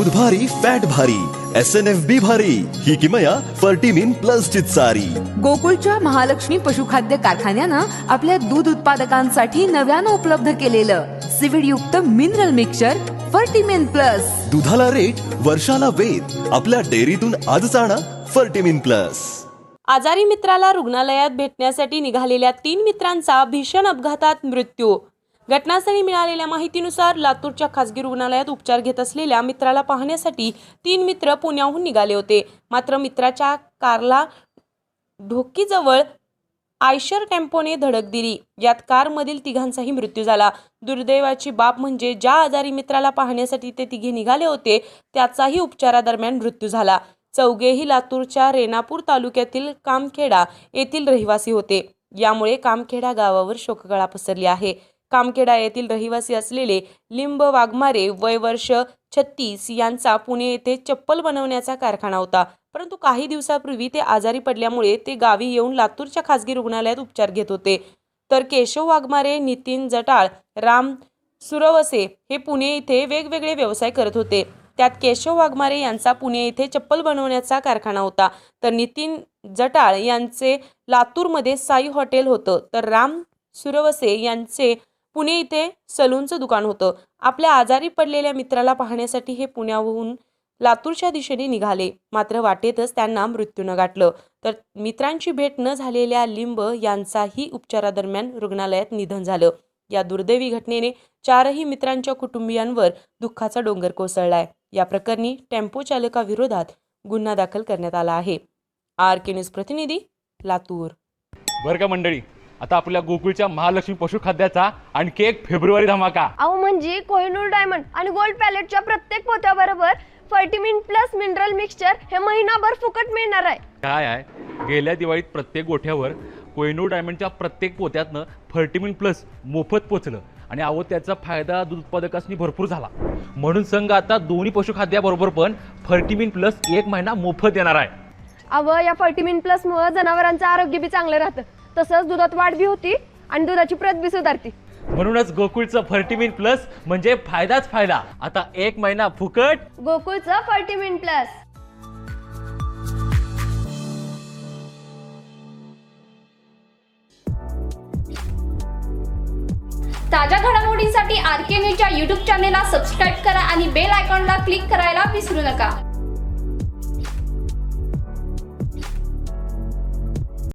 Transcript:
दूध भारी फॅट भारी SNFB भारी ही किमया फर्टिमिन प्लस ची सारी। गोकुळच्या महालक्ष्मी पशुखाद्य कारखान्यानं आपल्या दूध उत्पादकांसाठी नव्यानं उपलब्ध केलेलं सीवीड युक्त मिनरल मिक्सचर फर्टिमिन प्लस। दुधाला रेट वर्षाला वेद आपल्या डेअरीतून आजच आणा फर्टिमिन प्लस। आजारी मित्राला रुग्णालयात भेटण्यासाठी निघालेल्या 3 मित्रांचा भीषण अपघातात मृत्यू। घटनास्थळी मिळालेल्या माहितीनुसार लातूरच्या खासगी रुग्णालयात उपचार घेत असलेल्या मित्राला पाहण्यासाठी 3 मित्र पुण्याहून निघाले होते। मात्र मित्राच्या कारला ढोकीजवळ आयशर टेम्पोने धडक दिली। यात कारमधील तिघांचाही मृत्यू झाला। दुर्दैवाची बाब म्हणजे ज्या आजारी मित्राला पाहण्यासाठी ते तिघे निघाले होते त्याचाही उपचारादरम्यान मृत्यू झाला। चौघेही लातूरच्या रेणापूर तालुक्यातील कामखेडा येथील रहिवासी होते। यामुळे कामखेडा गावावर शोककळा पसरली आहे। कामखेडा येथील रहिवासी असलेले लिंब वाघमारे वय वर्ष 36 यांचा पुणे येथे चप्पल बनवण्याचा कारखाना होता, परंतु काही दिवसापूर्वी ते आजारी पडल्यामुळे ते गावी येऊन लातूरच्या खासगी रुग्णालयात उपचार घेत होते। तर केशव वाघमारे, नितीन जटाळ, राम सुरवसे हे पुणे येथे वेगवेगळे व्यवसाय करत होते। त्यात केशव वाघमारे यांचा पुणे येथे चप्पल बनवण्याचा कारखाना होता, तर नितीन जटाळ यांचे लातूरमध्ये साई हॉटेल होतं, तर राम सुरवसे यांचे पुणे येथे सलूनचं दुकान होतं। आपल्या आजारी पडलेल्या मित्राला पाहण्यासाठी हे पुण्याहून लातूरच्या दिशेने निघाले, मात्र वाटेतच त्यांना मृत्यूनं गाठलं। तर मित्रांची भेट न झालेल्या लिंब यांचाही उपचारादरम्यान रुग्णालयात निधन झालं। या दुर्दैवी घटनेने 4ही मित्रांच्या कुटुंबियांवर दुःखाचा डोंगर कोसळलाय। या प्रकरणी टेम्पो चालकाविरोधात गुन्हा दाखल करण्यात आला आहे। RK न्यूज प्रतिनिधी लातूर। बरं का मंडळी, आता आपल्या गोकुळच्या महालक्ष्मी पशुखाद्याचा आणखी एक फेब्रुवारी धमाका। अहो म्हणजे कोहिनूर डायमंड आणि गोल्ड पॅलेटच्या प्रत्येक पोत्याबरोबर फर्टिमिन प्लस मिनरल मिक्सचर हे महिनाभर फुकट मिळणार आहे। काय आहे, गेल्या दिवाळीत प्रत्येक गोठ्यावर कोहिनूर डायमंडच्या प्रत्येक पोत्यातनं फर्टिमिन प्लस मोफत पोचलं आणि अहो त्याचा फायदा दूध उत्पादकांनी भरपूर झाला। म्हणून संघ आता दोन्ही पशुखाद्याबरोबर पण फर्टिमिन प्लस 1 महिना मोफत देणार आहे। अहो या फर्टिमिन प्लस मुळे जनावरांचं आरोग्य बी चांगलं राहतं, तसंच दुधात वाढ बी होती आणि दुधाची प्रत बी सुधारते। म्हणूनच गोकुळचं फर्टिमिन प्लस म्हणजे फायदाच फायदा। आता 1 महिना फुकट गोकुळचं फर्टिमिन प्लस। ताज्या घडामोडींसाठी RK न्यूजच्या YouTube चॅनेलला सबस्क्राईब करा आणि बेल आयकॉनला क्लिक करायला विसरू नका।